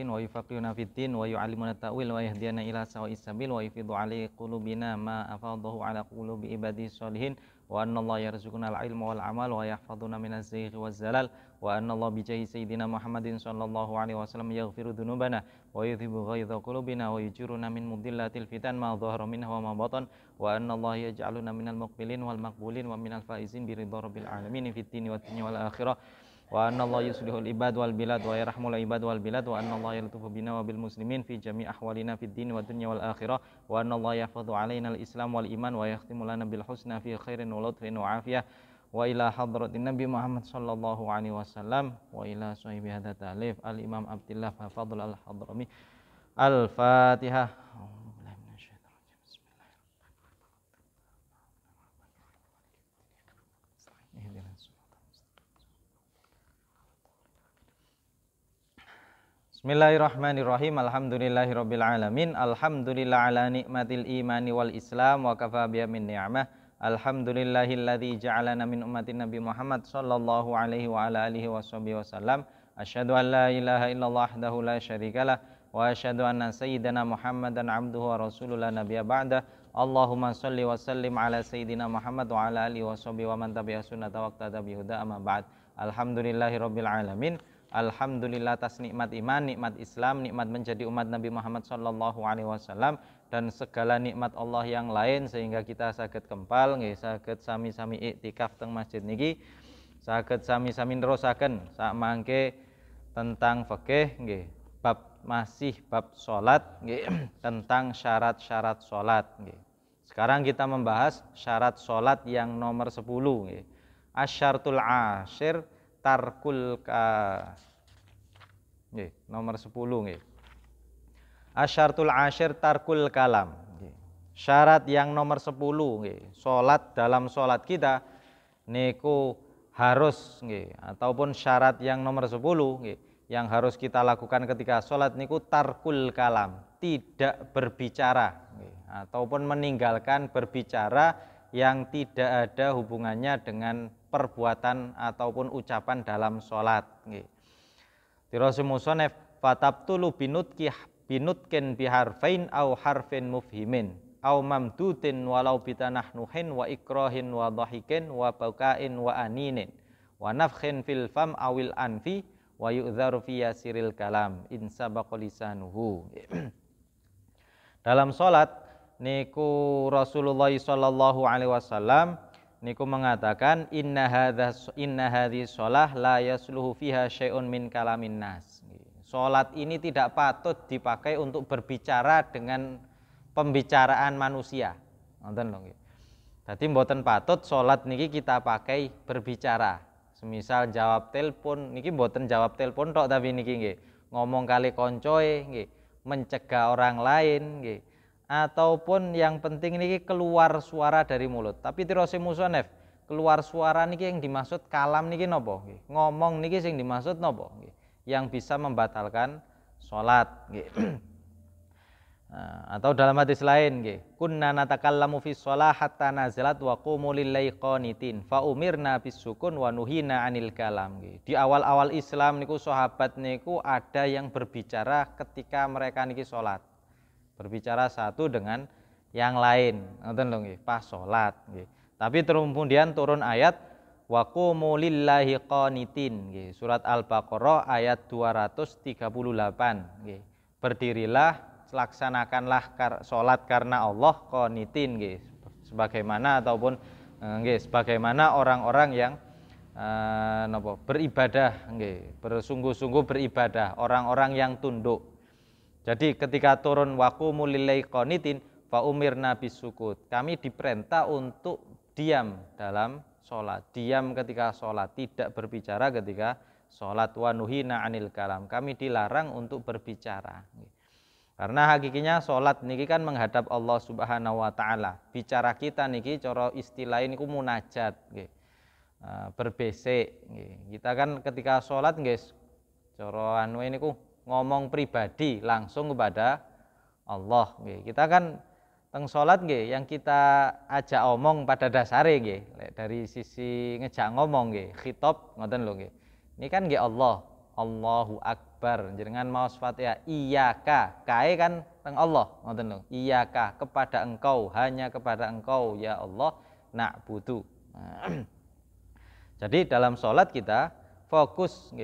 wa yufaqqihuna fid din wa yu'allimuna ta'wil wa yahdiyana ila sawa'is sabil wa yufidhu alaihi qulubina ma afadahu ala qulubi ibadis sholihin wa anna Allah yarzuquna al-ilma wal amal wa yahfadhuna minaz zayghi waz zalal wa anna Allah bijahi sayyidina Muhammadin sallallahu alaihi wasallam yaghfiru dhunubana wa yudhibu ghaidha qulubina wa yujiruna min mudillatil fitan ma dhahara minha wa ma batan wa anna Allah yaj'aluna minal muqbilin wal maqbulin wa minal faizin bi ridha rabbil alamin fid dini wad dunya wal akhirah wa anna Allah yuslihul ibad wal bilad wa yarhamul ibad wal bilad wa anna Allah yaltufu bina wa bil muslimin fi jami' ahwalina fid din wa dunya wal akhirah wa anna Allah yahfadhu alaina al islam wal iman wa yakhtimu lana bil husna fi khairin wa lutfin wa afiyah wa ila hadratin nabi Muhammad sallallahu alaihi wasallam wa ila sahibi hadza ta'lif al imam Abdullah Fadl al Hadrami al Fatihah. Bismillahirrahmanirrahim. Alhamdulillahirabbil alamin. Alhamdulillah ala nikmatil imani wal islam wa kafa biha min ni'mah. Alhamdulillahilladzi ja'alana min ummatin Nabi Muhammad sallallahu alaihi wa ala alihi washabihi wasallam. Asyhadu an la ilaha illallah wahdahu la syarikalah wa asyhadu anna sayyidana Muhammadan abduhu wa rasuluhu la nabiyya ba'da. Allahumma shalli wa sallim ala sayyidina Muhammad wa ala alihi washabihi wa man tabi'a sunnata waqtada bihuda amma ba'd. Alhamdulillahirabbil alamin. Alhamdulillah atas nikmat iman, nikmat Islam, nikmat menjadi umat Nabi Muhammad sallallahu alaihi wasallam dan segala nikmat Allah yang lain sehingga kita saged kempal nggih, saged sami-sami iktikaf teng masjid niki, saged sami-sami nerusaken sak mangke tentang fikih nggih, masih bab salat nggih, tentang syarat-syarat salat nggih. Sekarang kita membahas syarat salat yang nomor 10 nggih. Asyartul asyir tarkul nggih, nomor 10 nggih. Asyartul asyir tarkul kalam nggih. Syarat yang nomor 10 nggih. Salat dalam salat kita niku harus nggih, ataupun syarat yang nomor 10 nggih, yang harus kita lakukan ketika salat niku tarkul kalam, tidak berbicara nggih, ataupun meninggalkan berbicara yang tidak ada hubungannya dengan perbuatan ataupun ucapan dalam sholat. Tirasi musonef fatabtulu binutkin biharfain au harfin mufhimin au mamdutin walau bitanahnuhin wa ikrahin wa dhahikin wa baukain wa aninin wa nafkhin fil fam awil anfi wa yu'dharu fi yasiril kalam in sabaqa lisanuhu. Dalam sholat niku Rasulullah sallallahu alaihi wasallam niku mengatakan inna hadhihi shalah la yasluhu fiha syai'un min kalamin nas. Salat ini tidak patut dipakai untuk berbicara dengan pembicaraan manusia. Ngoten lho nggih. Dadi mboten patut salat niki kita pakai berbicara. Semisal jawab telepon niki mboten jawab telepon tok tapi niki nggih ngomong kali koncoe nggih, mencegah orang lain nggih. Ataupun yang penting niki keluar suara dari mulut. Tapi tirose musonef, keluar suara niki yang dimaksud kalam niki napa nggih? Ngomong niki sing dimaksud napa nggih? Yang bisa membatalkan salat nggih. Atau dalam hadis lain nggih, kunna natakallamu fi shalah hatta nazalat wa qumu lillahi qanitin fa umirna bisukun wa nuhina 'anil kalam nggih. Di awal-awal Islam niku sahabat niku ada yang berbicara ketika mereka niki salat. Berbicara satu dengan yang lain, ngoten lho nggih, pas salat nggih. Tapi kemudian turun ayat wa qumu lillahi qanitin nggih. Surat Al-Baqarah ayat 238 nggih. Berdirilah, laksanakanlah salat karena Allah qanitin nggih. Sebagaimana ataupun nggih, sebagaimana orang-orang yang beribadah nggih, bersungguh-sungguh beribadah, orang-orang yang tunduk. Jadi ketika turun waqumu lillahi qanitin fa umirna bisukut. Kami diperintah untuk diam dalam salat. Diam ketika salat, tidak berbicara ketika salat. Wa nuhina 'anil kalam. Kami dilarang untuk berbicara. Karena hakikinya salat niki kan menghadap Allah Subhanahu wa taala. Bicara kita niki cara istilah niku munajat nggih. Berbesek nggih. Kita kan ketika salat nggih cara anu niku ngomong pribadi langsung kepada Allah nggih. Kita kan teng salat nggih yang kita ajak omong pada dasare nggih dari sisi ngejak ngomong nggih, khitab ngoten lho nggih. Ini kan nggih Allah, Allahu Akbar. akbar. Jenengan maos Fatihah iyyaka, kae kan teng Allah, ngoten lho. Iyyaka, kepada engkau, hanya kepada engkau ya Allah na'budu. Nah, jadi dalam sholat kita fokus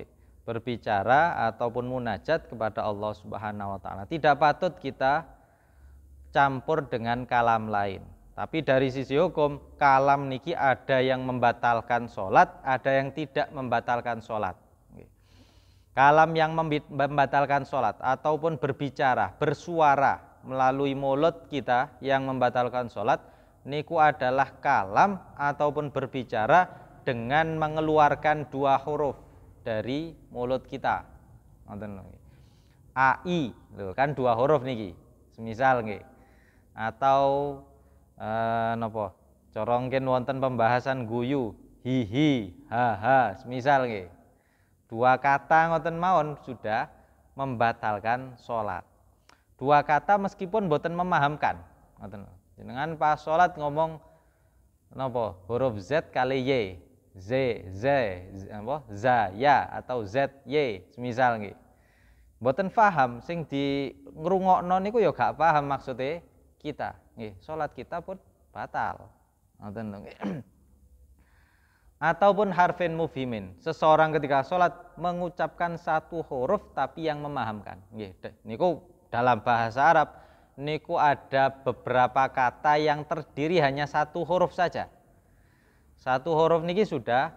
berbicara ataupun munajat kepada Allah Subhanahu wa taala. Tidak patut kita campur dengan kalam lain. Tapi dari sisi hukum, kalam niki ada yang membatalkan sholat, ada yang tidak membatalkan sholat. Kalam yang membatalkan sholat ataupun berbicara, bersuara melalui mulut kita yang membatalkan sholat, niku adalah kalam ataupun berbicara dengan mengeluarkan dua huruf dari mulut kita. AI, kan dua huruf niki. Semisal nggih. Atau napa? Corongken wonten pembahasan guyu, hihi, haha, semisal nggih. Dua kata ngoten mawon sudah membatalkan sholat. Dua kata meskipun boten memahamkan, ngoten. Jenengan pas sholat ngomong napa? Huruf Z kali Y, apa? Za, ya atau Z, Y, semisal nggih. Boten paham, sing di ngrungokno niku ya gak paham maksudnya kita, nggih. Sholat kita pun batal, ngoten lho nggih. Ataupun harfin mufhimin, seseorang ketika sholat mengucapkan satu huruf tapi yang memahamkan. Niku dalam bahasa Arab niku ada beberapa kata yang terdiri hanya satu huruf saja. Satu huruf niki sudah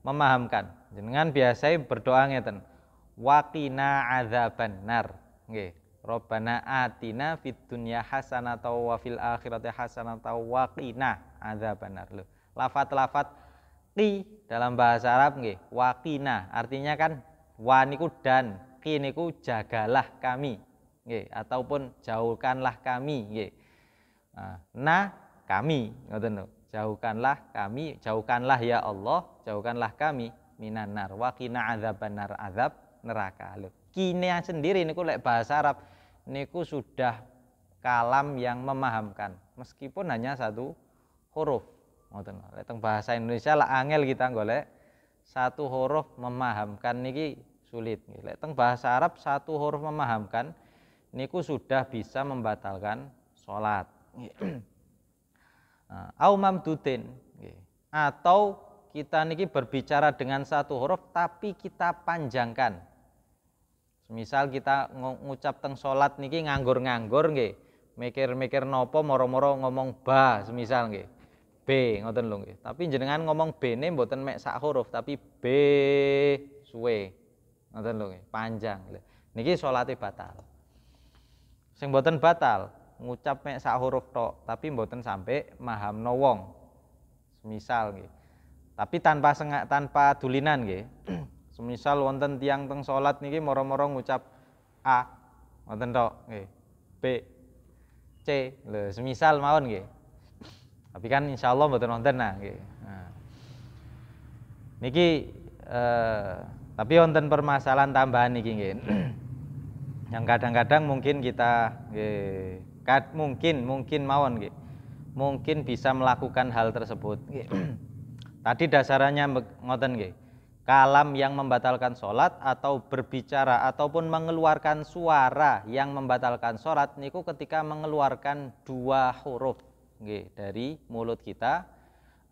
memahamkan. Jenengan biasanya berdoa ngeten, waqina adzabannar. Nggih, Robbana atina fid dunya hasanatan wa fil akhirati hasanatan wa qina adzabannar. Lafat-lafat qi dalam bahasa Arab nggih, waqina artinya kan wa niku dan, qi niku jagalah kami nggih ataupun jauhkanlah kami nggih. Nah, kami ngoten lho. Jauhkanlah kami, jauhkanlah ya Allah, jauhkanlah kami minan nar, waqina adzabannar, azab neraka. Lho, qine sendiri niku lek bahasa Arab niku sudah kalam yang memahamkan meskipun hanya satu huruf. Ngoten. Lek teng bahasa Indonesia lah angel kita golek satu huruf memahamkan niki sulit. Lek teng bahasa Arab satu huruf memahamkan niku sudah bisa membatalkan sholat. Au mamdutin, atau kita niki berbicara dengan satu huruf tapi kita panjangkan. Misal kita ngucap teng sholat niki nganggur-nganggur nggih, mikir-mikir nopo moro-moro ngomong ba semisal nggih. B ngoten lho nggih. Tapi jenengan ngomong B-ne mboten mek sak huruf tapi B suwe. Ngoten lho nggih, panjang. Niki salate batal. Sing mboten batal ngucap mek sak huruf tok tapi mboten sampai mahamno wong. Semisal nggih. Tapi tanpa dulinan nggih. Semisal wonten tiyang teng salat niki moro-moro ngucap A ngoten tok nggih. B C lho semisal mawon nggih. Tapi kan insya Allah mboten wonten nah nggih. Niki tapi wonten permasalahan tambahan niki nggih. Yang kadang-kadang mungkin kita nggih, mungkin mawon nggih. Mungkin bisa melakukan hal tersebut nggih. Tadi dasarnya ngoten nggih. Kalam yang membatalkan sholat atau berbicara ataupun mengeluarkan suara yang membatalkan sholat niku ketika mengeluarkan dua huruf nggih dari mulut kita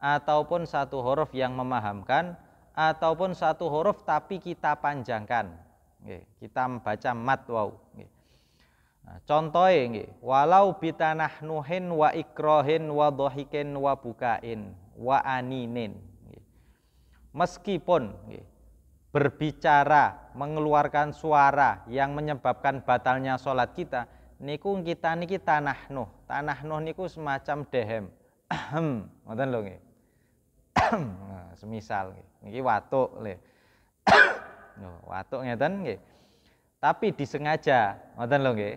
ataupun satu huruf yang memahamkan ataupun satu huruf tapi kita panjangkan nggih, kita membaca mad wau nggih. Nah, contohnya nggih, walau bitanahnuhin wa ikrohin wa dhahikin wa bukain wa aninin nggih. Meskipun nggih, berbicara mengeluarkan suara yang menyebabkan batalnya sholat kita niku kita niki tanahnuh. Tanahnuh niku semacam dehem. Ngoten lho nggih. Nah, semisal nggih. Niki watuk le. Watuk ngeten nggih. Tapi disengaja, ngoten lho nggih.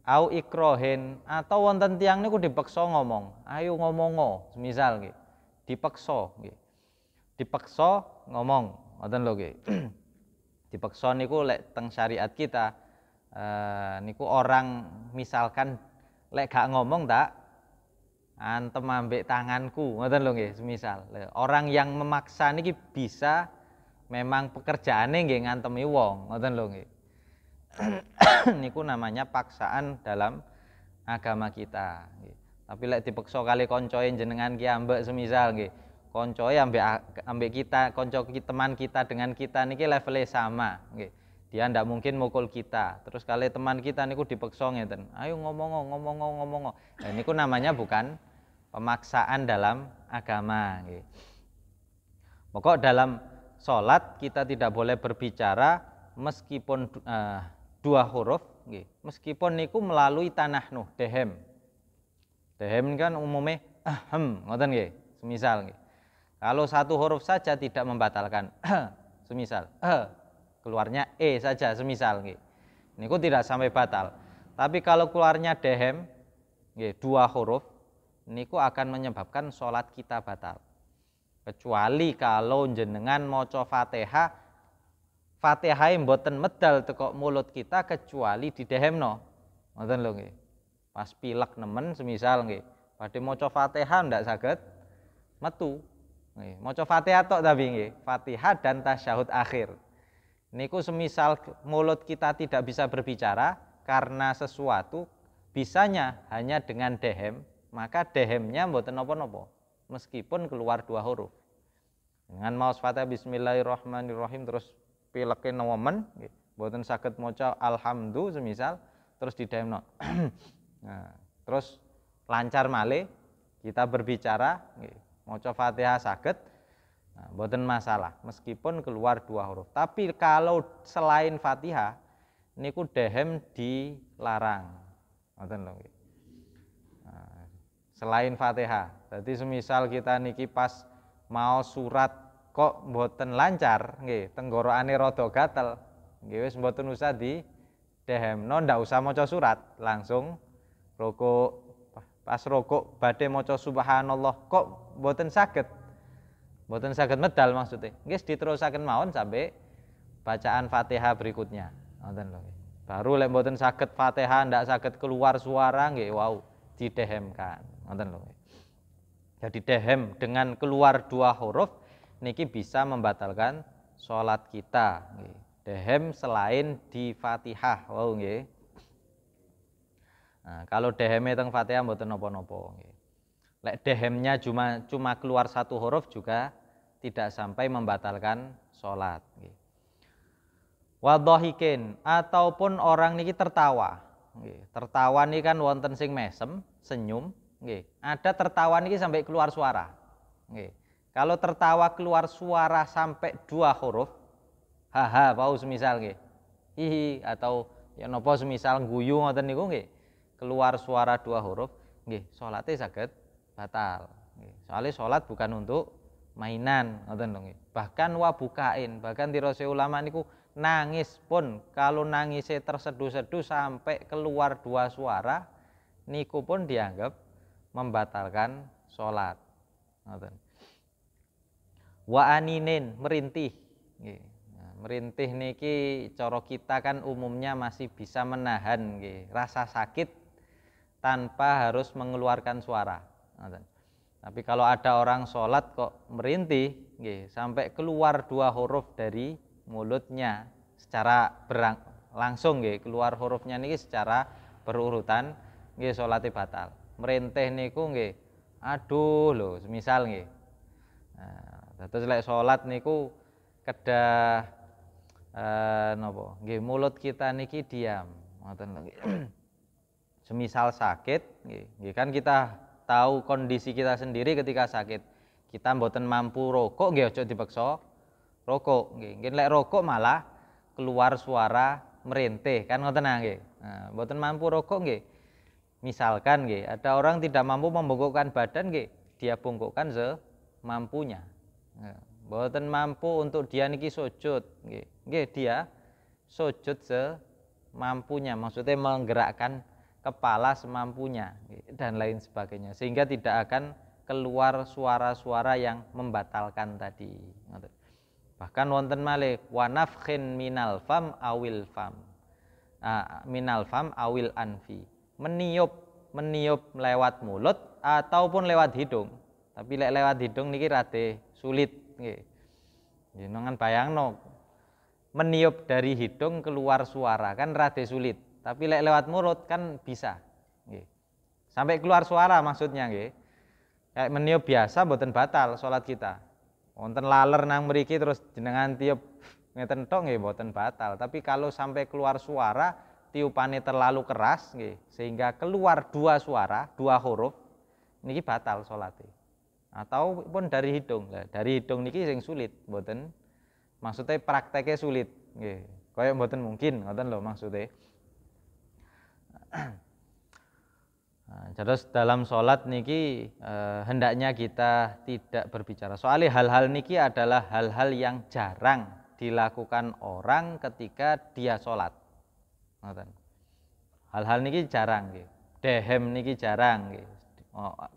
Au ikrohin atau wonten tiyang niku dipeksa ngomong. Ayo ngomongo, semisal nggih. Dipeksa nggih. Dipeksa ngomong, ngoten lho nggih. Dipeksa niku lek teng syariat kita niku orang misalkan lek gak ngomong tak antem ambek tanganku ngoten lho nggih semisal. Orang yang memaksa niki bisa memang pekerjaane nggih ngantemi wong ngoten lho nggih. Niku namanya paksaan dalam agama kita nggih. Tapi lek dipeksa kali koncoe jenengan ki ambek semisal nggih. Koncoe ambek kita, teman kita dengan kita niki levelnya sama nggih. Dia ndak mungkin mukul kita. Terus kali teman kita niku dipeksa ngeten. Ayo ngomong. Nah, niku namanya bukan pemaksaan dalam agama nggih. Pokok dalam sholat kita tidak boleh berbicara meskipun dua huruf nggih. Meskipun niku melalui tanah nuh dehem. Dehem kan umumnya ngoten nggih. Semisal nggih. Kalau satu huruf saja tidak membatalkan. Semisal keluarnya saja semisal nggih. Niku tidak sampai batal. Tapi kalau keluarnya dehem nggih, dua huruf niku akan menyebabkan sholat kita batal. Kecuali kalau jenengan maca Fatihah, Fatihah mboten medal teko mulut kita kecuali didehemno. Ngoten lho nggih. Pas pilek nemen semisal nggih, badhe maca Fatihah ndak saged metu. Nggih, maca Fatihah tok tapi nggih, Fatihah dan tasyahud akhir. Niku semisal mulut kita tidak bisa berbicara karena sesuatu bisanya hanya dengan dehem, maka dehemnya mboten napa-napa meskipun keluar dua huruf. Dengan maos Fatihah bismillahirrahmanirrahim terus pileke nemen nggih, mboten saged maca alhamdu semisal terus didehemno. Nah, terus lancar malih kita berbicara nggih, maca Fatihah saged, nah, mboten masalah meskipun keluar dua huruf. Tapi kalau selain Fatihah niku dehem dilarang. Ngoten lho nggih. Nah, selain Fatihah. Jadi semisal kita niki pas mau surat kok mboten lancar nggih, tenggorokane rada gatel, nggih wis mboten usah didehemno, ndak usah maca surat, langsung rukuk. Pas rukuk badhe maca subhanallah kok mboten saged medal maksudnya. Nggih diterusaken mawon sampai bacaan Fatihah berikutnya. Ngoten lho. Baru lek mboten saged Fatihah ndak saged keluar suara nggih wau didehemkan. Ngoten lho. Jadi dehem dengan keluar dua huruf niki bisa membatalkan sholat kita nggih. Dehem selain di Fatihah wau nggih. Nah, kalau dehemnya teng Fatihah mboten napa-napa nggih. Lek dehemnya cuma keluar satu huruf juga tidak sampai membatalkan sholat nggih. Wadhahikin ataupun orang niki tertawa nggih. Tertawa niki kan wonten sing mesem, senyum nggih. Ada tertawa niki sampai keluar suara nggih. Kalau tertawa keluar suara sampai dua huruf, haha wau semisal nggih. Hihi atau ya napa semisal guyu ngoten niku nggih. Keluar suara dua huruf nggih, salate saged batal nggih. Soalnya salat bukan untuk mainan ngoten lho nggih. Bahkan wabukain, bahkan dirose ulama niku nangis pun kalau nangisnya terseduh-seduh sampai keluar dua suara niku pun dianggap membatalkan salat. Ngoten. Wa aninin merintih nggih. Nah, merintih niki cara kita kan umumnya masih bisa menahan nggih rasa sakit tanpa harus mengeluarkan suara. Tapi kalau ada orang sholat kok merintih, sampai keluar dua huruf dari mulutnya secara langsung, keluar hurufnya niki secara berurutan, sholatnya batal. Merintih niku, aduh loh, semisal nah, terus lek sholat niku kedah napa? Mulut kita niki diam, ngoten lho. Semisal sakit, kan kita tahu kondisi kita sendiri ketika sakit. Kita mboten mampu rokok, aja dipaksa rokok. Nggih, lek rokok malah keluar suara merintih, kan ngoten nggih. Nah, mboten mampu rokok nggih. Misalkan ada orang tidak mampu membungkukkan badan dia bungkukkan semampunya. Mboten mampu untuk dia niki sujud, dia sujud semampunya, maksudnya menggerakkan kepala semampunya dan lain sebagainya, sehingga tidak akan keluar suara-suara yang membatalkan tadi. Bahkan wonten malih wa nafkhin minal fam awil fam, minal fam awil anfi, meniup lewat mulut ataupun lewat hidung. Tapi lewat hidung niki rada sulit nggih. Jenengan bayangno meniup dari hidung keluar suara kan rada sulit, tapi lek lewat mulut kan bisa. Nggih. Sampai keluar suara maksudnya nggih. Kayak meniup biasa mboten batal salat kita. Wonten laler nang mriki terus jenengan tiup ngeten tok nggih mboten batal, tapi kalau sampai keluar suara tiupannya terlalu keras nggih sehingga keluar dua suara, dua huruf niki batal salate. Ataupun dari hidung. Lah dari hidung niki sing sulit mboten. Maksudnya prakteknya sulit nggih. Kaya mboten mungkin ngoten lho maksudnya. Terus dalam sholat niki hendaknya kita tidak berbicara. Soalnya hal-hal niki adalah hal-hal yang jarang dilakukan orang ketika dia sholat. Hal-hal niki jarang. Dehem niki jarang.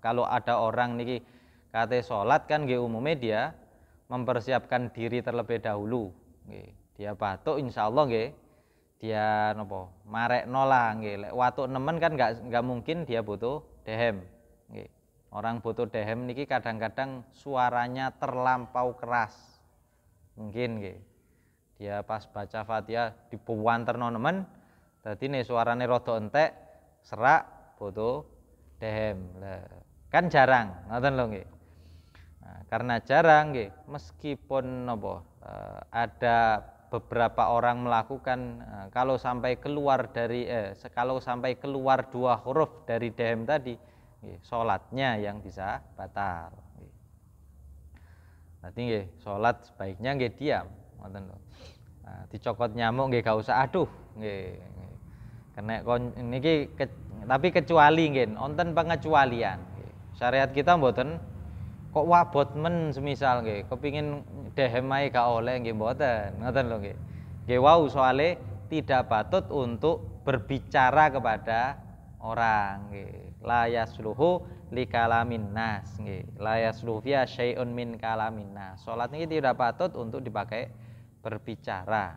Kalau ada orang niki kate sholat kan umumnya dia mempersiapkan diri terlebih dahulu. Dia batuk insyaallah dia nopo marek nolah nggih lek watuk nemen kan enggak mungkin dia butuh dehem nggih. Orang butuh dehem niki kadang-kadang suaranya terlampau keras. Mungkin nggih. Dia pas baca Fatihah dibuwanterno nemen dadi ne suarane rada entek serak butuh dehem. Lah kan jarang ngoten lho nggih. Nah, karena jarang nggih meskipun nopo ada beberapa orang melakukan kalau sampai keluar dua huruf dari dehem tadi sholatnya yang bisa batal. Berarti sholat sebaiknya diam. Dicokot nyamuk gak usah aduh kena niki tapi kecuali wonten pengecualian. Syariat kita mboten kok wabot men semisal kepingin dehem ae gak oleh mboten ngoten lho nggih. Nggih wau soalé tidak patut untuk berbicara kepada orang nggih. La yasluhu li kalamin nas nggih. La yasluhu fiya syai'un min kalamin nas. Salat niki tidak patut untuk dipakai berbicara.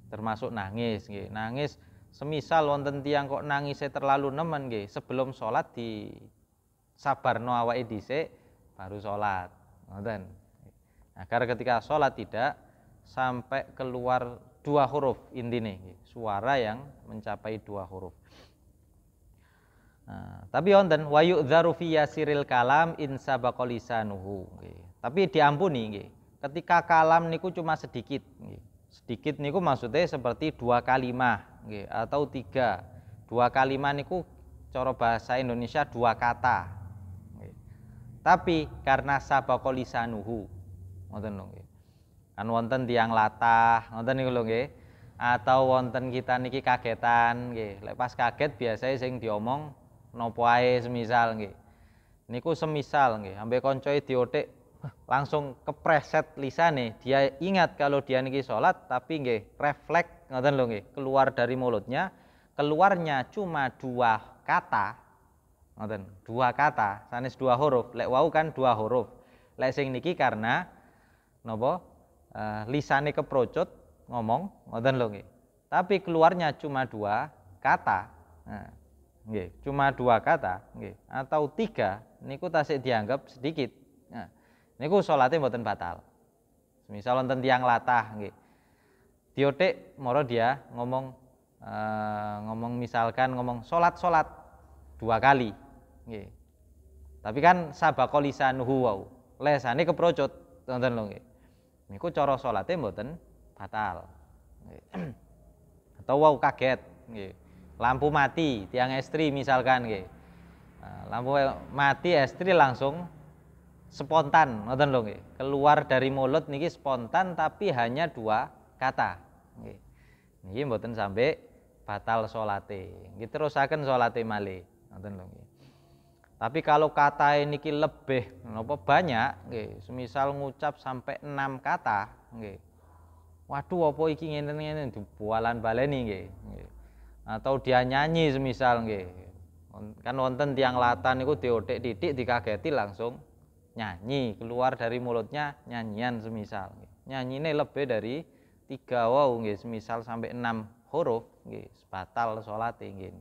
Termasuk nangis nggih. Nangis semisal wonten tiyang kok nangisnya terlalu nemen nggih, sebelum salat di sabarno awake dhisik baru sholat, ngoten. Agar ketika sholat tidak sampai keluar dua huruf intine, suara yang mencapai dua huruf. Tapi wonten wa yu'dzaru fi yasiril kalam in sabaqa lisanuhu. Tapi diampuni ketika kalam niku cuma sedikit. Sedikit niku maksudnya seperti dua kalimah atau tiga. Dua kalimah niku cara bahasa Indonesia dua kata. Tapi karena sabaqa lisanuhu ngoten lho nggih. Kan wonten tiyang latah, ngoten niku lho nggih. Atau wonten kita niki kagetan nggih. Lek pas kaget biasanya sing diomong napa ae semisal nggih. Niku semisal nggih, ambek koncoe diothik langsung kepreset lisane. Dia ingat kalau dia niki salat tapi nggih refleks ngoten lho nggih, keluar dari mulutnya, keluarnya cuma dua kata. Ngoten, dua kata, sanes dua huruf. Lek wau kan dua huruf. Lek sing niki karena napa? Lisane keprocot ngomong, ngoten lho nggih. Tapi keluarnya cuma dua kata. Nah, nggih, cuma dua kata, nggih, atau tiga niku tasik dianggap sedikit. Nah, niku salate mboten batal. Misal wonten tiyang latah nggih. Diothik moro dia ngomong misalkan ngomong salat dua kali nggih. Tapi kan sabaqa lisanuhu wau. Lesane keprocot wonten lho nggih. Niku cara salate mboten batal. Nggih. Atau wau kaget nggih. Lampu mati, tiang estri misalkan nggih. Lampu mati estri langsung spontan ngoten lho nggih. Keluar dari mulut niki spontan tapi hanya dua kata nggih. Niki mboten sampai batal salate. Nggih terusaken salate malih. Ngoten lho nggih. Tapi kalau kata niki lebih napa banyak nggih, semisal ngucap sampai 6 kata nggih. Waduh apa iki ngene-ngene dibualan baleni nggih. Atau dia nyanyi semisal nggih. Kan wonten tiyang latan niku diothik titik dikageti langsung nyanyi, keluar dari mulutnya nyanyian semisal nggih. Nyanyine lebih dari 3 wau nggih, semisal sampai 6 huruf nggih, batal salate nggih.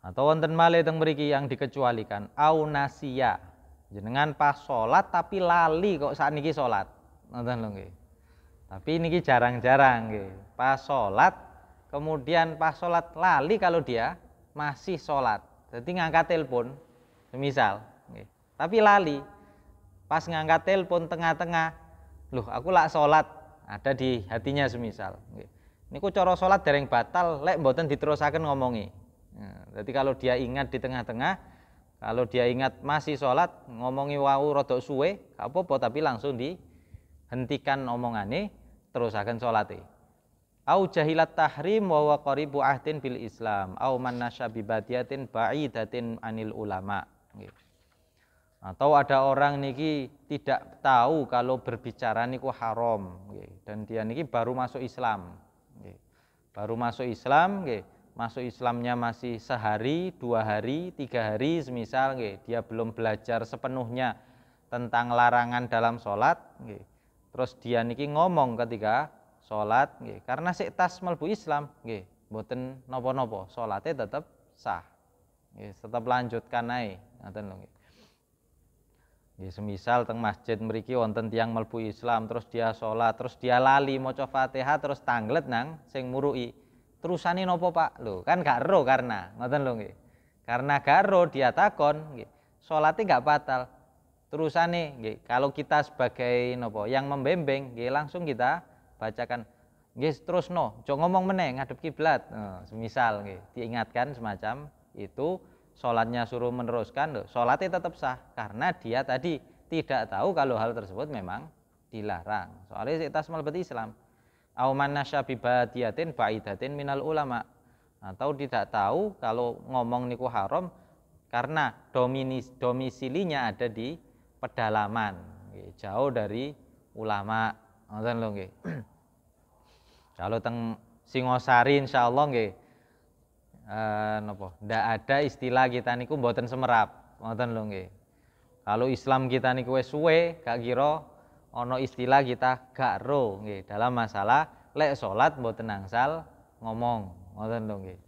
Atau wonten malih teng mriki yang dikecualikan au nasiya Jenengan pas salat tapi lali kok sakniki salat. Ngoten lho nggih. Tapi niki jarang-jarang nggih. Pas salat kemudian pas salat lali kalau dia masih salat. Jadi ngangkat telepon semisal nggih. Tapi lali. Pas ngangkat telepon tengah-tengah, loh aku lak salat, ada di hatinya semisal nggih. Niku cara salat dereng batal lek mboten diterusaken ngomongi. Nah, jadi kalau dia ingat di tengah-tengah, kalau dia ingat masih sholat, ngomongi wau rodok suwe, gak apa-apa, tapi langsung dihentikan omongane, terus akan sholate. Au jahilat tahrim wa huwa qaribu ahdin bil Islam, au man nasya bi badiyatin ba'idatin anil ulama. Atau ada orang niki tidak tahu kalau berbicara niku haram, dan dia niki baru masuk Islam. Baru masuk Islam, masuk Islamnya masih sehari, 2 hari, 3 hari semisal, dia belum belajar sepenuhnya tentang larangan dalam sholat, terus dia niki ngomong ketika sholat, karena sik tas mlebu Islam, mboten napa-napa, sholatnya tetap sah, tetap lanjutkan ae, ngoten lho. Semisal teng masjid mriki wonten tiyang mlebu Islam, terus dia sholat, terus dia lali maca Fatihah, terus tanglet nang sing muruki. Terusane napa Pak? Lho, kan gak ero karena, ngoten lho nggih. Karena gak ero dia takon, nggih. Salate gak batal. Terusane nggih, kalau kita sebagai napa yang membimbing, nggih langsung kita bacakan. Nggih, terusno, aja ngomong meneh ngadep kiblat. Semisal nggih, diingatkan semacam itu. Sholatnya suruh meneruskan, loh, sholatnya tetap sah karena dia tadi tidak tahu kalau hal tersebut memang dilarang. Soalnya kita mlebet Islam. Au man nasya bi badiyatin ba'idatin minal ulama, atau tidak tahu kalau ngomong niku haram karena domisilinya ada di pedalaman, jauh dari ulama. Ngoten lho nggih. Kalau teng Singosari insyaallah nggih ndak ada istilah kita niku mboten semerap, ngoten lho nggih. Kalau Islam kita niku wis suwe, gak kira ana istilah kita gak ro nggih dalam masalah lek salat mboten angsal ngomong, ngoten lho nggih.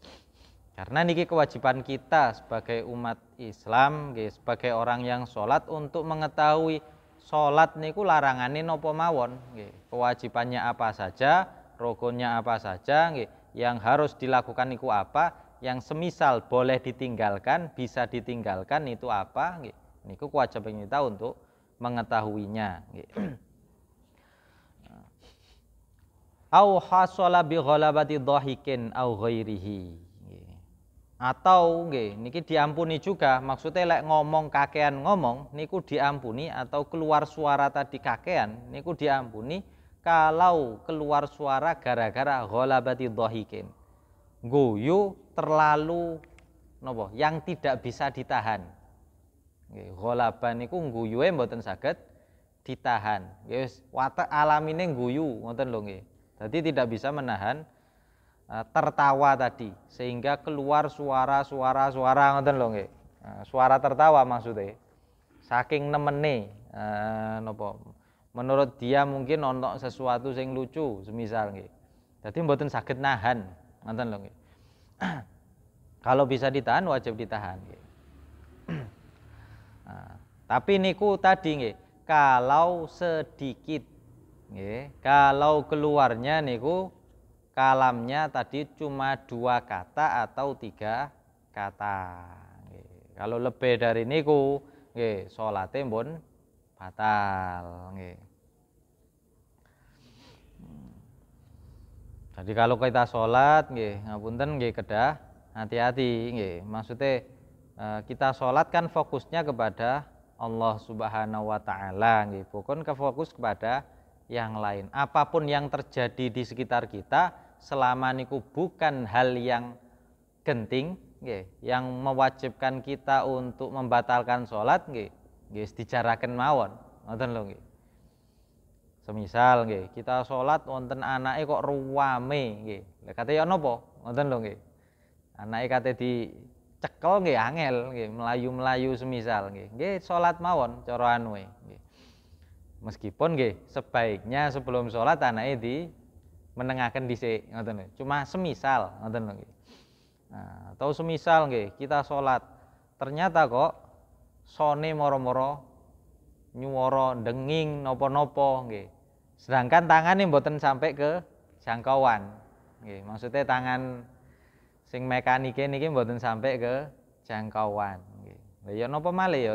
Karena niki kewajiban kita sebagai umat Islam nggih, sebagai orang yang salat untuk mengetahui salat niku larangane napa mawon nggih. Kewajibannya apa saja, rukunnya apa saja nggih, yang harus dilakukan niku apa, yang semisal boleh ditinggalkan, bisa ditinggalkan itu apa, niku kewajiban kita untuk mengetahuinya. Au hasala bi ghalabati dhahikin au ghairihi. Atau niki diampuni juga, maksudnya lek ngomong kakean ngomong niku diampuni, atau keluar suara tadi kakean niku diampuni kalau keluar suara gara-gara ghalabati dhahikin. Guyu terlalu napa yang tidak bisa ditahan. Nggih, ghalaban niku guyuhe mboten saged ditahan. Nggih wis watek alamine guyu ngoten lho nggih. Dadi tidak bisa menahan tertawa tadi sehingga keluar suara ngoten lho nggih. Suara tertawa maksudnya. Saking nemene napa menurut dia mungkin ono sesuatu sing lucu semisal nggih. Dadi mboten saged nahan, ngoten lho nggih. Kalau bisa ditahan wajib ditahan nggih. Nah, tapi niku tadi nggih, kalau sedikit nggih, kalau keluarnya niku kalamnya tadi cuma 2 kata atau 3 kata nggih. Kalau lebih dari niku nggih salate mbon batal nggih. Jadi kalau kita sholat nggih ngapunten nggih kedah hati-hati nggih. Maksudnya kita sholat kan fokusnya kepada Allah Subhanahu wa taala nggih, bukan fokus kepada yang lain. Apapun yang terjadi di sekitar kita selama niku bukan hal yang genting nggih, yang mewajibkan kita untuk membatalkan sholat nggih, nggih dicaraken mawon. Ngoten lho nggih. Semisal nggih, kita sholat wonten anake kok ruwame nggih. Lha kate ya napa? Ngoten lho nggih. Anake kate dicekel nggih angel nggih, melayu-melayu semisal nggih. Nggih sholat mawon cara anuwe nggih. Meskipun nggih sebaiknya sebelum sholat anake menengaken dhisik ngoten lho. Cuma semisal ngoten lho nggih. Nah, atau semisal nggih kita sholat ternyata kok sone moro-moro nyuwara denging napa-napa nggih. Sedangkan tangan ini mboten sampai ke jangkauan. Nggih, maksudnya tangan sing mekanike niki mboten sampai ke jangkauan nggih. Lah ya napa malih ya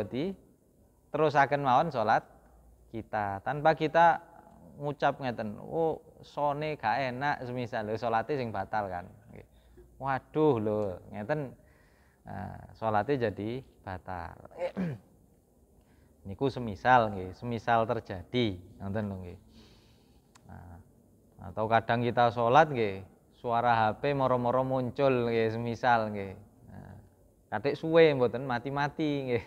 terusaken mawon salat kita tanpa kita ngucap ngeten, oh sone gak enak semisal lho salate sing batal kan. Nggih. Waduh lho, ngeten salate jadi batal. Niku semisal nggih, semisal terjadi ngoten lho nggih. Atau kadang kita sholat nggih, suara HP moro-moro muncul nggih, semisal nggih. Katik suwe mboten mati-mati nggih.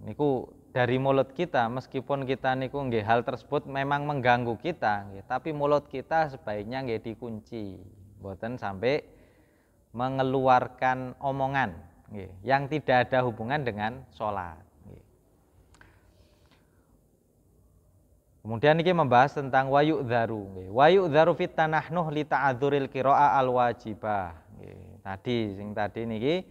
Niku dari mulut kita, meskipun kita niku nggih hal tersebut memang mengganggu kita nggih, tapi mulut kita sebaiknya nggih dikunci, mboten sampai mengeluarkan omongan nggih yang tidak ada hubungan dengan sholat. Kemudian ini membahas tentang wayu'dharu. Wayu'dharu fit tanahnuh li ta'adzuril qira'ah al-wajibah. Tadi niki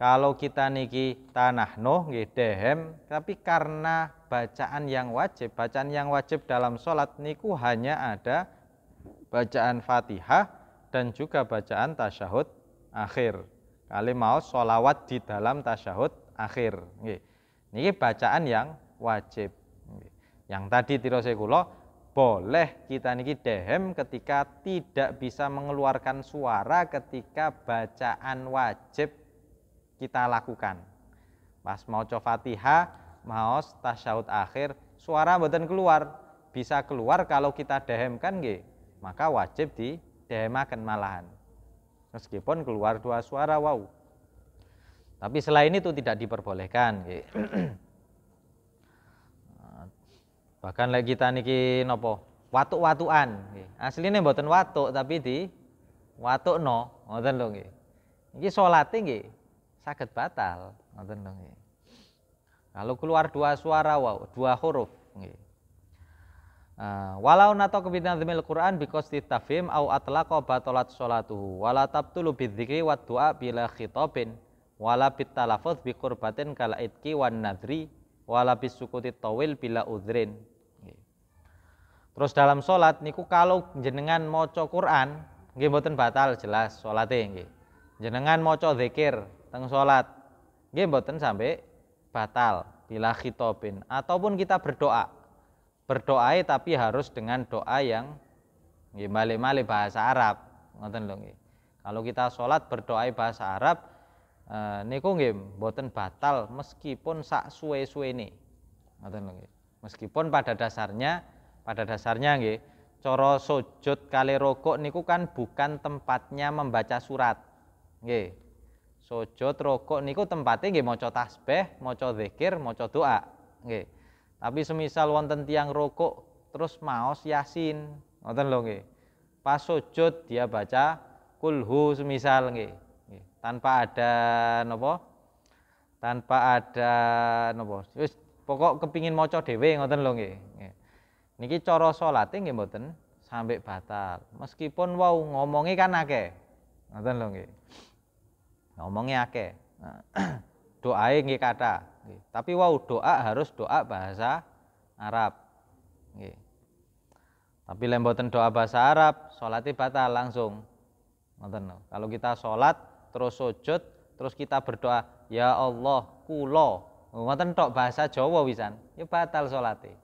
kalau kita niki tanahnuh nggih dehem tapi karena bacaan yang wajib dalam sholat niku hanya ada bacaan Fatihah dan juga bacaan tasyahud akhir. Kali mau sholawat di dalam tasyahud akhir. Niki bacaan yang wajib. Yang tadi tirose kula boleh kita niki dehem ketika tidak bisa mengeluarkan suara ketika bacaan wajib kita lakukan. Pas maca Fatihah, maos tasyahud akhir, suara mboten keluar. Bisa keluar kalau kita dehemkan nggih, maka wajib didehemaken malahan. Meskipun keluar dua suara wow. Tapi selain itu tidak diperbolehkan nggih. Bahkan lagi kita niki nopo watuk-watukan nggih. Asline mboten watuk tapi di watukno, ngoten lho nggih. Iki salate nggih saged batal, ngoten lho nggih. Kalau keluar dua suara wow, dua huruf nggih. Walau nato binadzmil Quran biqasdi tafhim au atlaqa batalat sholatuhu wala tabtulu bidzikri wad du'a bila khitabin wala bitalaffuz biqurbatin kala idki wan nadri wala bisukuti tawil bila udhrin. Terus dalam sholat niku kalau jenengan maca Quran nggih mboten batal jelas sholate nggih. Jenengan maca zikir teng sholat nggih mboten sampai batal bila khitabin ataupun kita berdoa. Berdoa tapi harus dengan doa yang nggih malih-malih bahasa Arab ngoten lho nggih. Kalau kita sholat berdoa bahasa Arab niku nggih mboten batal meskipun sak suwe-suwene. Ngoten lho nggih. Meskipun pada dasarnya nggih cara sujud kali rukuk niku kan bukan tempatnya membaca surat. Nggih. Sujud rukuk niku tempatnya nggih maca tasbih, maca zikir, maca doa. Nggih. Tapi semisal wonten tiyang rukuk terus maos Yasin, ngoten lho nggih. Pas sujud dia baca kulhu semisal nggih. Tanpa ada napa? Tanpa ada napa? Wis pokok kepingin maca dhewe ngoten lho nggih. Niki cara salate nggih mboten sampai batal. Meskipun wau ngomongi kan akeh. Ngoten lho nggih. Ngomongi akeh. Doae nggih kathah. Tapi wau doa harus doa bahasa Arab. Nggih. Tapi lek mboten doa bahasa Arab, salate batal langsung. Ngoten lho. Kalau kita salat terus sujud, terus kita berdoa, ya Allah, kula. Ngoten tok bahasa Jawa wisan, ya batal salate.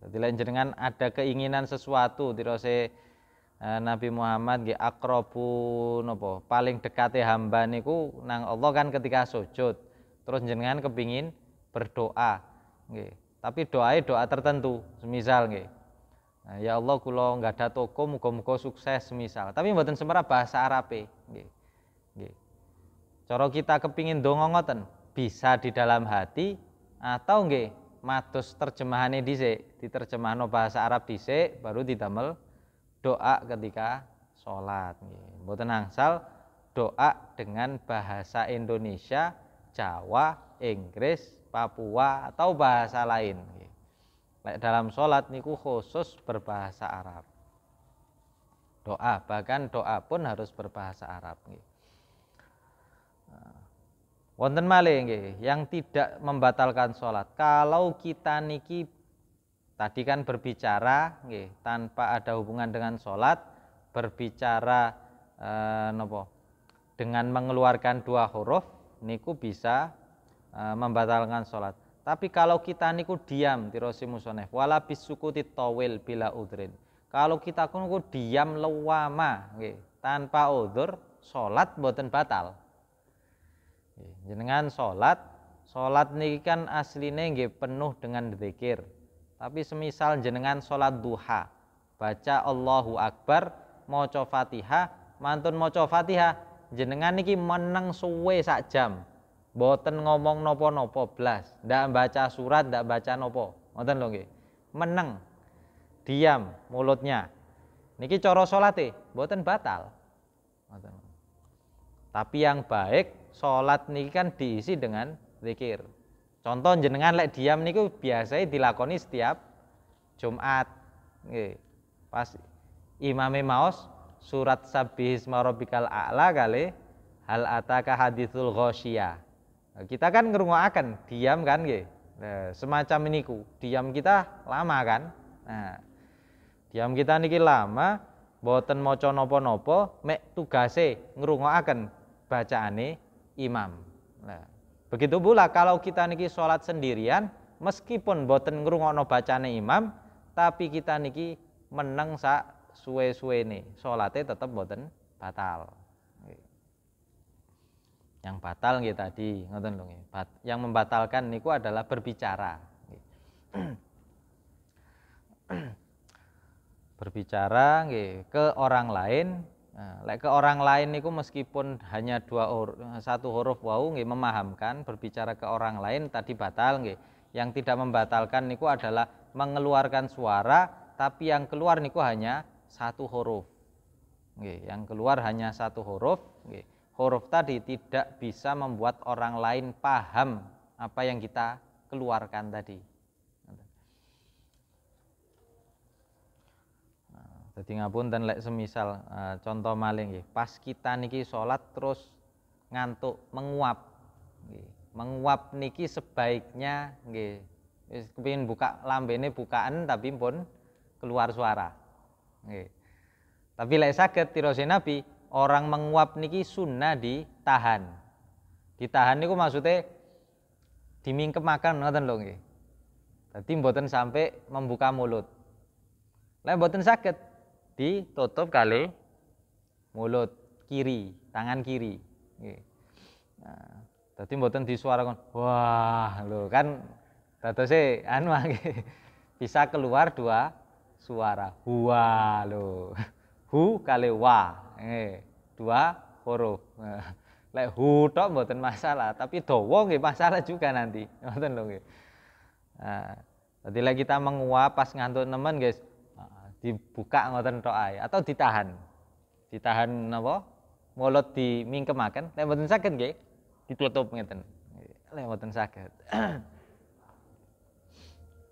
Jadi lain jenengan ada keinginan sesuatu dirose Nabi Muhammad nggih aqrabu napa paling dekate hamba niku nang Allah kan ketika sujud. Terus jenengan kepingin berdoa nggih. Tapi doa tertentu, semisal nggih. Ya Allah kula nggada toko muga-muga sukses semisal. Tapi mboten semera bahasa Arabe nggih. Nggih. Cara kita kepingin donga ngoten, bisa di dalam hati atau nggih mados terjemahane dhisik, diterjemahno bahasa Arab dhisik baru didamel doa ketika sholat nggih. Mboten angsal doa dengan bahasa Indonesia, Jawa, Inggris, Papua atau bahasa lain nggih. Lek dalam sholat niku khusus berbahasa Arab. Bahkan doa pun harus berbahasa Arab nggih. Wonten malih nggih yang tidak membatalkan sholat. Kalau kita niki tadi kan berbicara nggih tanpa ada hubungan dengan sholat, berbicara napa? Dengan mengeluarkan dua huruf niku bisa membatalkan sholat. Tapi kalau kita niku diam tirosi musonef wala bisukuti tawil bila udrin. Kalau kita niku diam lewama nggih tanpa udzur, sholat boten batal. Jenengan sholat niki kan asline nggih penuh dengan zikir. Tapi semisal jenengan sholat duha, baca Allahu Akbar, maca Fatihah, mantun maca Fatihah, jenengan niki meneng suwe sak jam. Boten ngomong nopo-nopo blas, ndak baca surat, ndak baca nopo. Ngoten lho nggih. Meneng. Diam mulutnya. Niki cara salate boten batal. Ngoten. Tapi yang baik salat niki kan diisi dengan zikir. Contoh jenengan lek diam niku biasanya dilakoni setiap Jumat. Nggih. Pas imame maos surat Sabbihisma rabbikal a'la kali hal ataka haditsul ghasyiyah. Kita kan ngrungokaken diam kan nggih. Nah, semacam niku. Diam kita lama kan? Nah, diam kita niki lama boten maca napa-napa, mek tugase ngrungokaken bacaane imam. Nah, begitu pula kalau kita niki salat sendirian, meskipun boten ngrungokno bacane imam, tapi kita niki meneng sak suwe-suwene, salate tetep boten batal. Yang batal nggih tadi ngoten lho nggih. Yang membatalkan niku adalah berbicara. Berbicara nggih ke orang lain. Nah, lek ke orang lain niku meskipun hanya satu huruf wau nggih memahamkan, berbicara ke orang lain tadi batal nggih. Yang tidak membatalkan niku adalah mengeluarkan suara tapi yang keluar niku hanya satu huruf. Nggih, yang keluar hanya satu huruf nggih. Huruf tadi tidak bisa membuat orang lain paham apa yang kita keluarkan tadi. Jadi ngapunten lek semisal contoh malih nggih, pas kita niki salat terus ngantuk menguap. Nggih. Menguap niki sebaiknya nggih wis kepengin buka lambene bukaan tapi pun keluar suara. Nggih. Tapi lek saged tirose Nabi orang menguap niki sunnah ditahan. Ditahan niku maksudnya dimingkemaken ngoten lho nggih. Dadi mboten sampai membuka mulut. Lek mboten saged ditutup kali mulut kiri, tangan kiri nggih. Nah, dadi mboten disuarakan wah lho kan dadose anu nggih. Bisa keluar dua suara. Wah lho. Hu kali wa. Dua huruf. Lek hu tok mboten masalah, tapi dawa nggih masalah juga nanti. Ngoten lho nggih. Nah, dadi lek kita menguap pas ngantuk nemen guys, dibuka ngoten tok ae atau ditahan. Ditahan napa? Mulut dimingkemaken, lek mboten saged nggih ditutup ngeten. Lek mboten saged.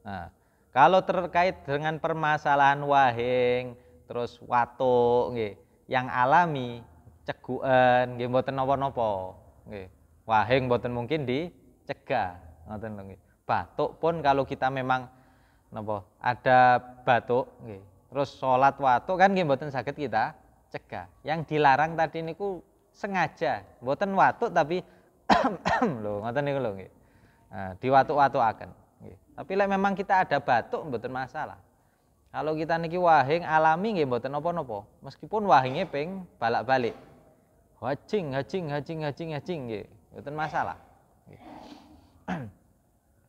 Nah, kalau terkait dengan permasalahan wahing terus watuk nggih yang alami ceguken nggih mboten napa-napa nggih. Wahing mboten mungkin dicegah ngoten lho nggih. Batuk pun kalau kita memang napa ada batuk nggih. Terus salat watuk kan nggih mboten saged kita cegah. Yang dilarang tadi niku sengaja mboten watuk tapi lho ngoten niku lho nggih. Nah, diwatuk-watukaken nggih. Tapi lek memang kita ada batuk mboten masalah. Kalau kita niki wahing alami nggih mboten napa-napa. Meskipun wahinge ping balak-balik. Hajing nggih, mboten masalah.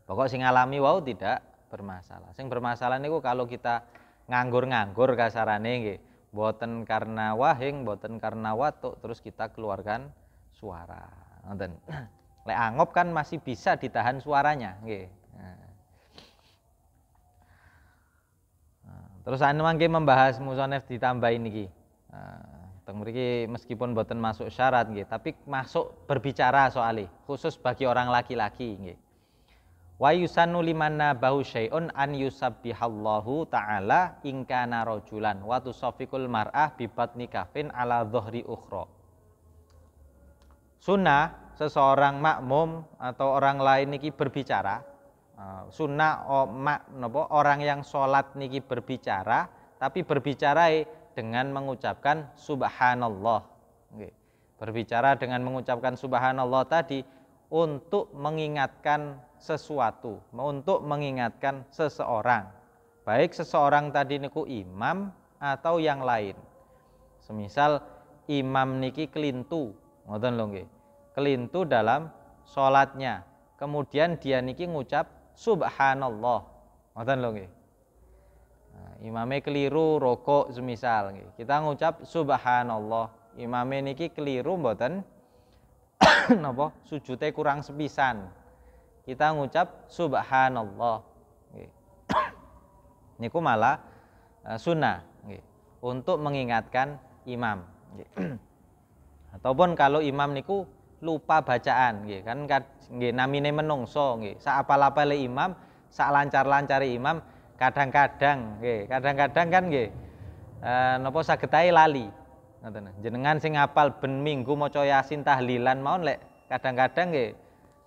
Pokok sing alami wau tidak bermasalah. Sing bermasalah niku kalau kita nganggur-nganggur kasarane nggih. Mboten karena wahing, mboten karena watuk terus kita keluarkan suara. Ngoten. Lek angop kan masih bisa ditahan suaranya nggih. Terus anu mangke membahas musonef ditambahi niki. Teng mriki meskipun boten masuk syarat nggih, tapi masuk berbicara soalnya khusus bagi orang laki-laki nggih. Wa yusannu limanna bahu syai'un an yusabbihallahu ta'ala in kana rajulan wa tusaffiqul mar'ah bi batni kafin ala dhahri ukhra. Sunnah seseorang makmum atau orang lain niki berbicara. Sunnah orang yang sholat niki berbicara, tapi berbicara dengan mengucapkan subhanallah. Berbicara dengan mengucapkan subhanallah tadi untuk mengingatkan sesuatu, untuk mengingatkan seseorang. Baik seseorang tadi niku imam atau yang lain. Semisal imam niki kelintu, ngoten lho nggih. Kelintu dalam sholatnya. Kemudian dia niki ngucap subhanallah. Ngoten lho nggih. Imame keliru rokok semisal nggih. Kita ngucap subhanallah. Imame niki keliru mboten napa sujute kurang sepisan. Kita ngucap subhanallah nggih. Niku malah sunnah nggih, untuk mengingatkan imam nggih. Ataupun kalau imam niku lupa bacaan nggih, kan nggih namine menungso nggih. Sak apal-apale imam, sak lancar-lancare imam, kadang-kadang nggih, kadang-kadang kan nggih napa saged ae lali. Ngoten. Jenengan sing apal ben minggu maca Yasin tahlilan mawon lek kadang-kadang nggih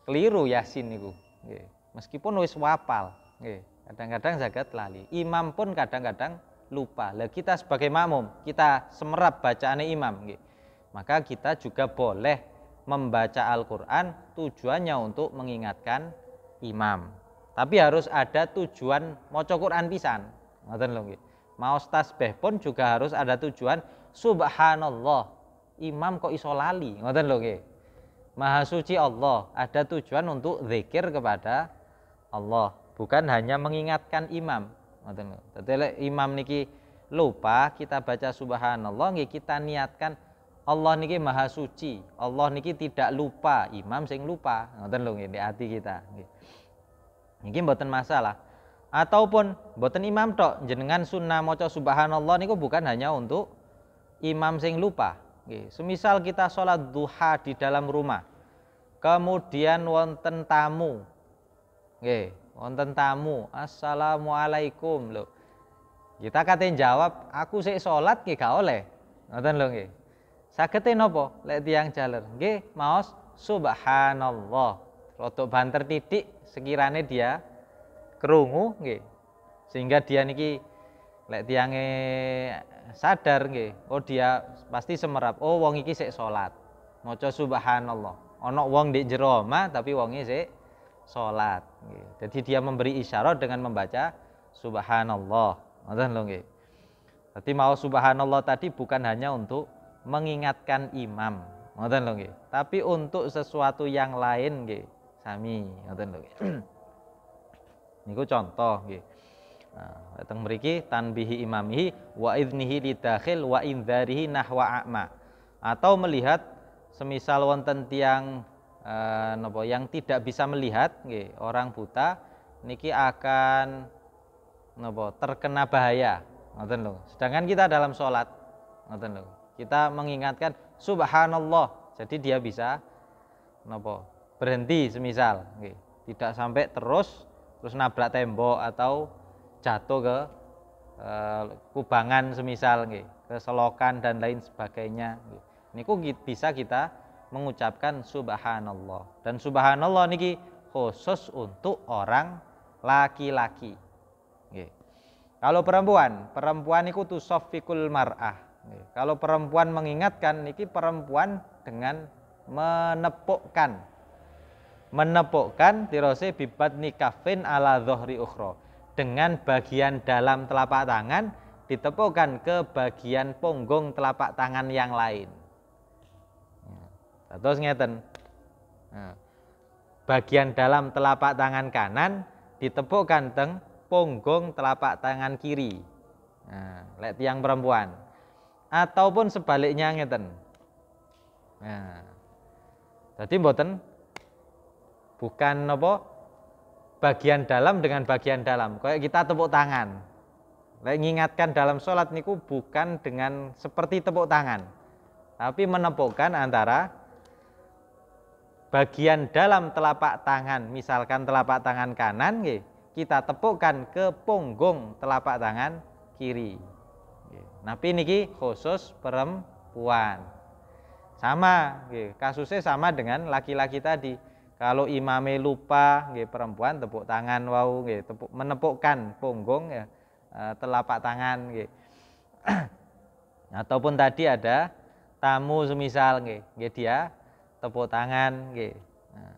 keliru Yasin niku nggih. Meskipun wis wapal nggih, kadang-kadang saged lali. Imam pun kadang-kadang lupa. Lah kita sebagai makmum, kita semerap bacaane imam nggih. Maka kita juga boleh membaca Al-Qur'an tujuannya untuk mengingatkan imam. Tapi harus ada tujuan maca Qur'an pisan. Ngoten lho nggih. Maos tasbih pun juga harus ada tujuan subhanallah. Imam kok iso lali, ngoten lho nggih. Maha suci Allah, ada tujuan untuk zikir kepada Allah, bukan hanya mengingatkan imam, ngoten lho. Dadi lek imam niki lupa, kita baca subhanallah nggih, kita niatkan Allah niki maha suci, Allah niki tidak lupa, imam sing lupa, ngoten lho nggih, di hati kita nggih. Niki mboten masalah. Ataupun mboten imam tok, jenengan sunnah maca subhanallah niku bukan hanya untuk imam sing lupa. Semisal kita sholat duha di dalam rumah, kemudian wonten tamu, wonten tamu, assalamualaikum loh. Kita katen jawab, aku sik sholat nggih gak oleh, ngoten lho nggih. Sagete napa lek tiyang jaler? Nggih, maos subhanallah. Rodok banter titik sekirane dia krungu nggih. Sehingga dia niki lek tiange sadar nggih, oh dia pasti semerap, oh wong iki sik salat. Maca subhanallah. Ana wong ndek jero omah tapi wonge sik salat nggih. Jadi dia memberi isyarat dengan membaca subhanallah. Ngoten lho nggih. Dadi mau subhanallah tadi bukan hanya untuk mengingatkan imam, ngoten lho nggih, tapi untuk sesuatu yang lain nggih. Sami ngoten lho nggih. Niku contoh nggih. Nah, teng mriki tanbihi imamihi wa idnihi lidakhil wa indharihi nahwa a'ma. Atau melihat semisal wonten tiyang napa yang tidak bisa melihat nggih, orang buta niki akan napa terkena bahaya. Ngoten lho. Sedangkan kita dalam salat ngoten lho. Kita mengingatkan subhanallah. Jadi dia bisa napa berhenti semisal nggih. Tidak sampai terus nabrak tembok atau jatuh ke kubangan semisal nggih, ke selokan dan lain sebagainya nggih. Niku bisa kita mengucapkan subhanallah. Dan subhanallah niki khusus untuk orang laki-laki nggih. Kalau perempuan niku tusaffiqul mar'ah nggih. Kalau perempuan mengingatkan niki perempuan dengan menepukkan tirose bibat nikafin ala dhuhri ukhra, dengan bagian dalam telapak tangan ditepukkan ke bagian punggung telapak tangan yang lain. Terus ngeten, bagian dalam telapak tangan kanan ditepukkan teng punggung telapak tangan kiri. Nah, lek tiyang perempuan. Ataupun sebaliknya ngeten. Nah, jadi bukan apa bagian dalam dengan bagian dalam, kayak kita tepuk tangan. Lek ngingatkan dalam sholat niku bukan dengan seperti tepuk tangan, tapi menepukkan antara bagian dalam telapak tangan, misalkan telapak tangan kanan nggih, kita tepukkan ke punggung telapak tangan kiri. Tapi niki khusus perempuan. Sama nggih, kasusnya sama dengan laki-laki tadi. Kalau imame lupa nggih perempuan tepuk tangan wau nggih, menepukkan punggung ya, telapak tangan nggih. Ataupun tadi ada tamu semisal nggih dia tepuk tangan nggih. Nah,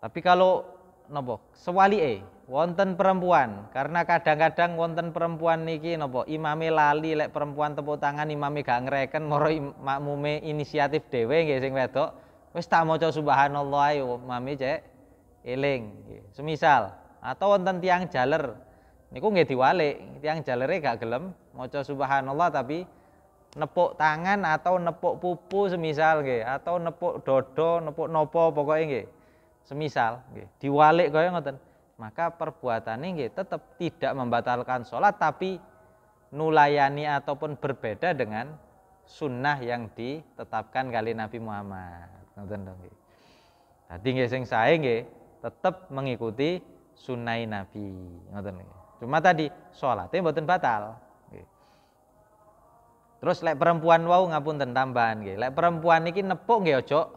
tapi kalau napa sewalike wonten perempuan, karena kadang-kadang wonten perempuan niki napa imame lali lek perempuan tepuk tangan imame gak ngreken moro makmume inisiatif dhewe nggih sing wedok wis tak maca subhanallah ayo mami cek eling nggih. Semisal atau wonten tiang jaler niku nggih diwalik, tiang jalere gak gelem maca subhanallah tapi nepuk tangan atau nepuk pupu semisal nggih, atau nepuk dodo, nepuk nopo pokoke nggih. Semisal nggih, diwalik kaya ngoten. Maka perbuatannya nggih tetap tidak membatalkan sholat tapi nulayani ataupun berbeda dengan sunnah yang ditetapkan kali Nabi Muhammad. Ngoten lho nggih. Dadi nggih sing sae nggih tetap mengikuti sunnah Nabi. Ngoten nggih. Cuma tadi sholatnya mboten batal. Nggih. Terus lek perempuan wau ngapunten tambahan nggih. Lek perempuan iki nepuk nggih ojo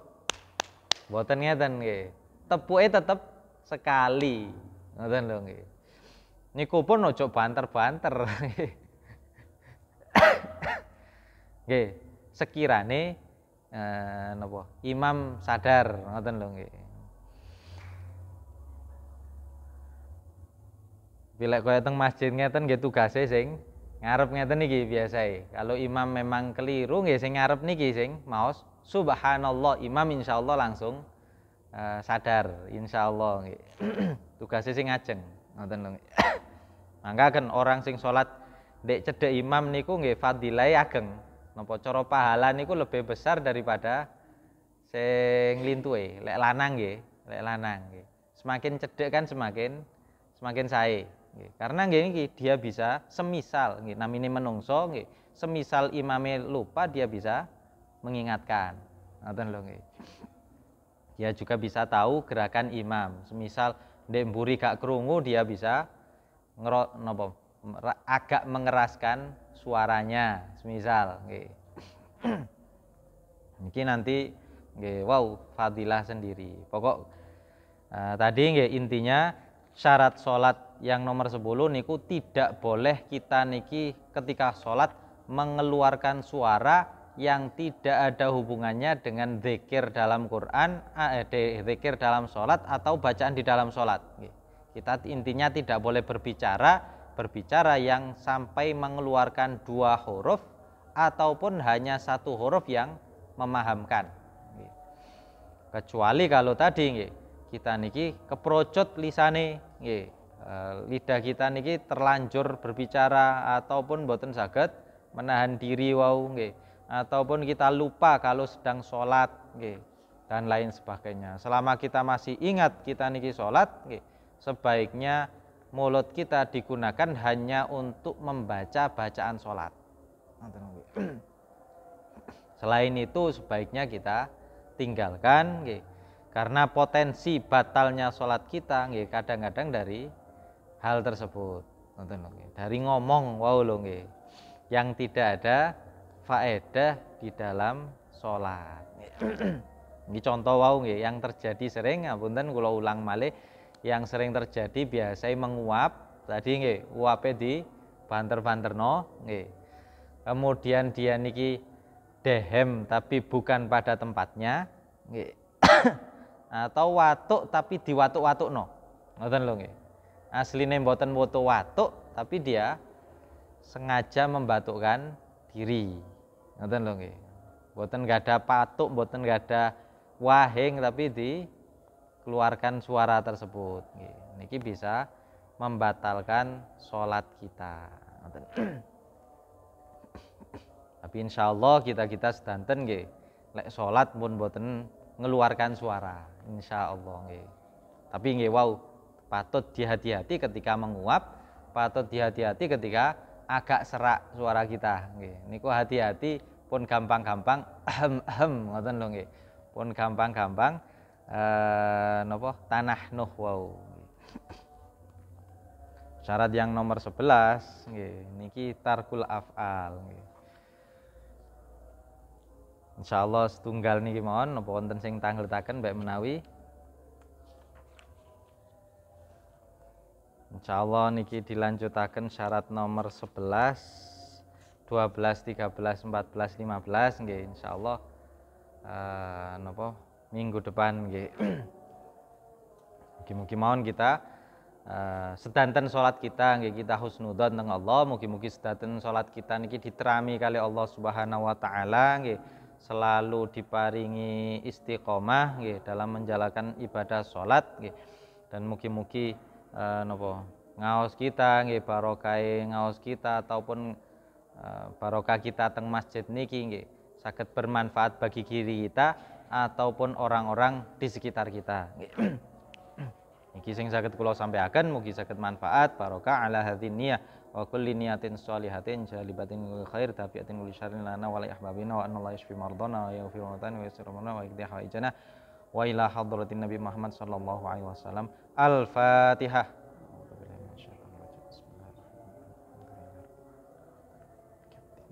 mboten ngeten nggih. Tepuke tetep sekali. Ngoten lho nggih. Niku pun ojo banter-banter. Nggih, sekirane napa? Imam sadar, ngoten lho nggih. Bila kaya teng masjid ngeten nggih tugase sing ngarep ngeten niki biasae. Kalau imam memang keliru nggih sing ngarep niki sing maos subhanallah, imam insyaallah langsung sadar insyaallah nggih. Tugase sing ngajeng ngoten lho. Mangkaken orang sing salat ndek cedhek imam niku nggih fadilahe ageng. Napa cara pahala niku lebih besar daripada sing lintuhe. Lek lanang nggih, lek lanang nggih. Semakin cedhek kan semakin sae nggih. Karena nggih niki dia bisa semisal nggih namine menungso nggih, semisal imame lupa dia bisa mengingatkan. Ngoten lho nggih. Dia juga bisa tahu gerakan imam. Semisal ndek mburi gak krungu dia bisa agak mengeraskan suaranya semisal nggih. Niki nanti nggih wow fadilah sendiri. Pokok tadi nggih intinya syarat salat yang nomor 10 niku tidak boleh kita niki ketika salat mengeluarkan suara yang tidak ada hubungannya dengan zikir dalam Quran, zikir dalam sholat atau bacaan di dalam sholat. Kita intinya tidak boleh berbicara yang sampai mengeluarkan 2 huruf ataupun hanya 1 huruf yang memahamkan. Kecuali kalau tadi kita niki keprocot lisane, lidah kita niki terlanjur berbicara ataupun boten saged menahan diri wau nggih. Ataupun kita lupa kalau sedang sholat dan lain sebagainya. Selama kita masih ingat kita niki sholat, sebaiknya mulut kita digunakan hanya untuk membaca bacaan sholat. Selain itu sebaiknya kita tinggalkan, karena potensi batalnya sholat kita kadang-kadang dari hal tersebut. Dari ngomong, wow loh, yang tidak ada faedah di dalam sholat. Ini contoh wau nggih yang terjadi sering, ngapunten kula ulang malih, yang sering terjadi biasanya menguap. Tadi nggih, uape di banter-banterno nggih. Kemudian dia niki dehem tapi bukan pada tempatnya nggih. Atau watuk tapi diwatuk-watukno. Ngoten lho nggih. Asline mboten watuk tapi dia sengaja membatukkan diri. Ngoten lho nggih. Mboten gada patuk, mboten gada wahing tapi dikeluarkan suara tersebut nggih. Niki bisa membatalkan sholat kita. Ngoten. Tapi insyaallah kita sedanten nggih lek sholat pun mboten ngeluarkan suara insyaallah nggih. Tapi nggih wau patut dihati-hati ketika menguap, patut dihati-hati ketika agak serak suara kita nggih. Niku hati-hati pun gampang-gampang ngoten lho nggih. Pun gampang-gampang napa tanah nuh wau. Syarat yang nomor 11 nggih niki tarkul af'al nggih. Insyaallah setunggal niki mawon napa wonten sing tangletaken baik menawi. Insyaallah niki dilanjutaken syarat nomor 11, 12, 13, 14, 15 nggih insyaallah napa minggu depan nggih. Mugi-mugi mawon kita sedanten salat kita nggih kita husnudzon teng Allah, mugi-mugi sedanten salat kita niki diterami kali Allah Subhanahu wa taala nggih, selalu diparingi istiqomah nggih dalam menjalankan ibadah salat nggih. Dan mugi-mugi napa ngaos kita nggih barokahe ngaos kita ataupun barokah kita teng masjid niki nggih saged bermanfaat bagi diri kita ataupun orang-orang di sekitar kita nggih. Iki sing saged kula sampaikan mugi saged manfaat barokah ala hadhin niyah wa kulli niyatin sholihatin jalibatin lil khair tabiatin lil syarrin lana wa li ahbabina wa anallahu yashfi mardana wa yaghfiru mawtana wa yassir umurana wa yaqdi hawaijana wa ila hadratin nabi Muhammad sallallahu alaihi wasallam. Al-Fatihah.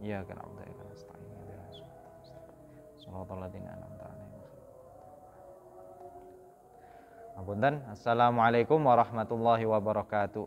Iyyaka na'budu wa iyyaka nasta'in. Shiratal ladzina an'amta 'alaihim. Apunten. Assalamualaikum warahmatullahi wabarakatuh.